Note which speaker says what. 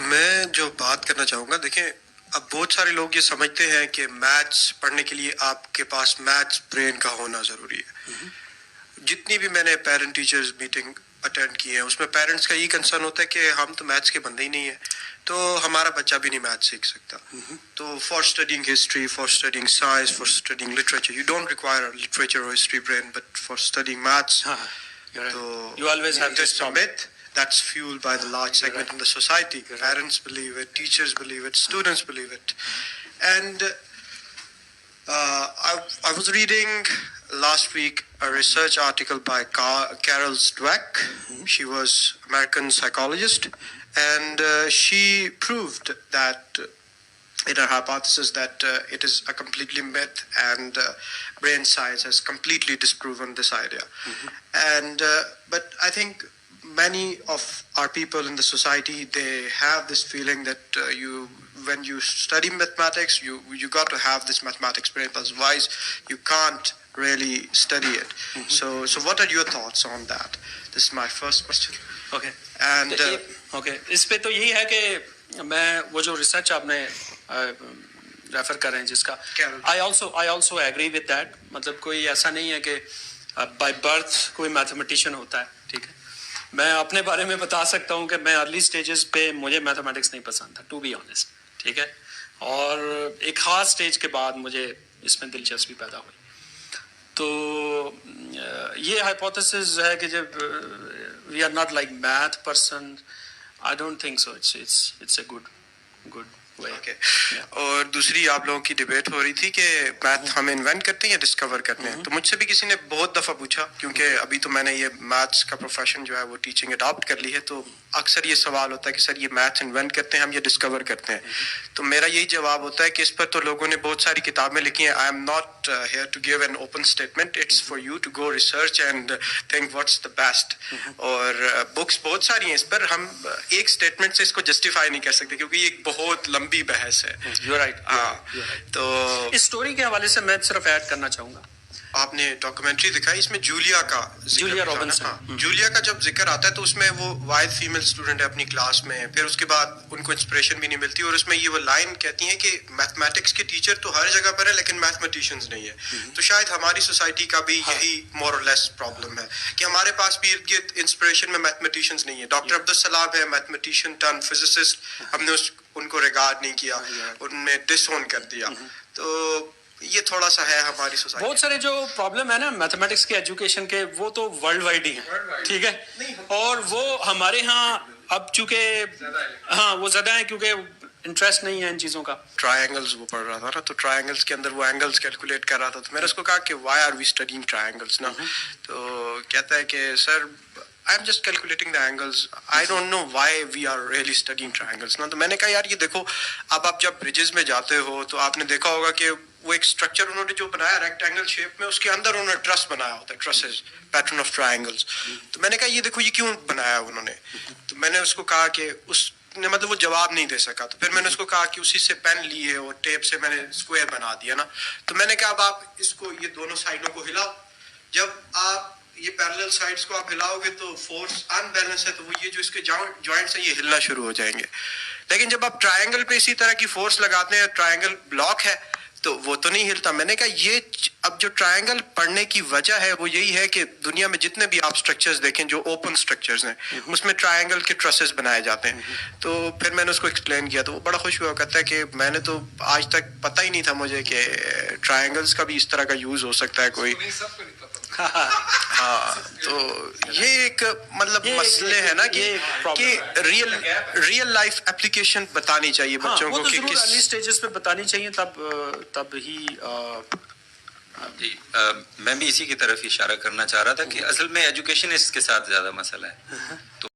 Speaker 1: میں جو بات کرنا چاہوں گا، دیکھیں اب بہت سارے لوگ یہ سمجھتے ہیں کہ میتھس پڑھنے کے لیے آپ کے پاس میتھس برین کا ہونا ضروری ہے. جتنی بھی میں نے پیرنٹ ٹیچرز میٹنگ اٹینڈ کی ہیں اس میں پیرنٹس کا یہ کنسرن ہوتا ہے کہ ہم تو میتھس کے بندے ہی نہیں ہیں تو ہمارا بچہ بھی نہیں میتھس سیکھ سکتا. تو for studying history, for studying science, for studying literature you don't require literature اور history brain, but for studying maths. So
Speaker 2: you always have this
Speaker 1: it's a myth that's fueled by the large segment in the society. Parents believe it, teachers believe it, students believe it. And I was reading last week a research article by Carol Dweck. She was American psychologist, and she proved that in her hypothesis that it is a completely myth, and brain science has completely disproven this idea. And but I think many of our people in the society, they have this feeling that when you study mathematics, you got to have this mathematics brain, otherwise you can't really study it. So what are your thoughts on that? This is my first question.
Speaker 2: Okay.
Speaker 1: And
Speaker 2: okay, اس پہ تو یہی ہے کہ میں وہ جو research آپ نے ریفر کر رہے ہیں جس کا I also agree with that. مطلب کوئی ایسا نہیں ہے کہ بائی برتھ کوئی میتھمیٹیشین ہوتا ہے. ٹھیک ہے، میں اپنے بارے میں بتا سکتا ہوں کہ میں ارلی سٹیجز پہ مجھے میتھمیٹکس نہیں پسند تھا، ٹو بی آنیسٹ. ٹھیک ہے، اور ایک خاص سٹیج کے بعد مجھے اس میں دلچسپی پیدا ہوئی. تو یہ ہائپوتھیسز ہے کہ جب we are not like math person, I don't think so it's a good way.
Speaker 1: اور دوسری آپ لوگوں کی ڈبیٹ ہو رہی تھی کہ میتھ ہم انوینٹ کرتے ہیں یا ڈسکور کرتے ہیں. تو مجھ سے بھی کسی نے بہت دفعہ پوچھا، کیونکہ ابھی تو میں نے یہ میتھس کا پروفیشن جو ہے وہ ٹیچنگ اڈاپٹ کر لی ہے، تو اکثر یہ سوال ہوتا ہے کہ سر یہ میتھ انوینٹ کرتے ہیں ہم یا ڈسکور کرتے ہیں. تو میرا یہی جواب ہوتا ہے کہ اس پر تو لوگوں نے بہت ساری کتابیں لکھی ہیں. I am not here to give an open statement, it's for you to go research and think what's the best. اور بکس بہت ساری ہیں اس پر، ہم ایک اسٹیٹمنٹ سے اس کو جسٹیفائی نہیں کر سکتے کیونکہ یہ ایک بہت لمبی بحث ہے.
Speaker 2: تو اس اسٹوری کے حوالے سے میں صرف ایڈ کرنا چاہوں گا.
Speaker 1: آپ نے ڈاکومنٹری دکھائی، اس میں جولیا
Speaker 2: رابنسن،
Speaker 1: جولیا کا جب ذکر آتا ہے تو اس میں وہ واحد فیمیل اسٹوڈنٹ ہے اپنی کلاس میں، پھر اس کے بعد ان کو انسپریشن بھی نہیں ملتی، اور اس میں یہ وہ لائن کہتی ہیں کہ میتھمیٹکس کے ٹیچر تو ہر جگہ پر ہیں لیکن میتھمیٹیشینز نہیں ہیں. تو شاید ہماری سوسائٹی کا بھی یہی مور اور لیس پرابلم ہے کہ ہمارے پاس بھی ارد گرد انسپریشن میں میتھمیٹیشینز نہیں ہیں. ڈاکٹر عبدالسلام ہے میتھمیٹیشین ٹرن فزسسٹ، ہم نے ان کو ریگارڈ نہیں کیا، ان نے ڈس اون کر دیا. تو یہ تھوڑا سا ہے ہماری سوسائٹی.
Speaker 2: بہت سارے جو پرابلم ہے نا میتھمیٹکس کے ایجوکیشن کے، وہ تو ورلڈ وائڈ ہی ہیں. ٹھیک ہے، اور وہ ہمارے ہاں اب چونکہ وہ زیادہ ہیں کیونکہ انٹرسٹ نہیں ہے ان چیزوں کا.
Speaker 1: ٹرائنگلز وہ پڑھ رہا تھا نا، تو ٹرائنگلز کے اندر وہ اینگلز کیلکولیٹ کر رہا تھا، تو میں نے اس کو کہا کہ why are we studying triangles نا. تو کہتا ہے کہ سر I am just calculating the angles. I don't know why we are really studying triangles. تو میں نے کہا یار یہ دیکھو، اب آپ جب بریجز میں جاتے ہو تو آپ نے دیکھا ہوگا کہ وہ ایک اسٹرکچر انہوں نے جو بنایا ریکٹینگل شیپ میں، اس کے اندر انہوں نے ٹرس بنایا ہوتا ہے، ٹرسز، پیٹرن آف ٹرائنگلز. تو میں نے کہا یہ دیکھو یہ کیوں بنایا انہوں نے. تو میں نے اس کو کہا کہ اس نے مطلب وہ جواب نہیں دے سکا. تو پھر میں نے اس کو کہا کہ اسی سے پین لیے اور ٹیپ سے میں نے اسکوائر بنا دیا نا. تو میں نے کہا اب آپ اس کو یہ دونوں سائڈوں کو ہلاؤ، جب آپ یہ پیرلل سائڈز کو آپ ہلاؤ گے تو فورس ان بیلنس ہے، تو وہ یہ جو اس کے جوائنٹس ہیں یہ ہلنا شروع ہو جائیں گے. لیکن جب آپ ٹرائنگل پہ اسی طرح کی فورس لگاتے ہیں، ٹرائنگل بلاک ہے تو وہ تو نہیں ہلتا. میں نے کہا یہ اب جو ٹرائنگل پڑھنے کی وجہ ہے وہ یہی ہے کہ دنیا میں جتنے بھی آپ اسٹرکچرز دیکھیں جو اوپن اسٹرکچرز ہیں اس میں ٹرائنگل کے ٹرسز بنائے جاتے ہیں. تو پھر میں نے اس کو ایکسپلین کیا تو وہ بڑا خوش ہوا، کہتا ہے کہ میں نے تو آج تک پتہ ہی نہیں تھا مجھے کہ ٹرائنگلز کا بھی اس طرح کا یوز ہو سکتا ہے کوئی. تو یہ ایک مطلب مسئلے ہے نا کہ ریئل لائف اپلیکیشن بتانی چاہیے بچوں کو کہ کس
Speaker 2: ارلی سٹیجز پہ بتانی چاہیے، تب ہی.
Speaker 3: جی میں بھی اسی کی طرف اشارہ کرنا چاہ رہا تھا کہ اصل میں ایجوکیشن اس کے ساتھ زیادہ مسئلہ ہے. تو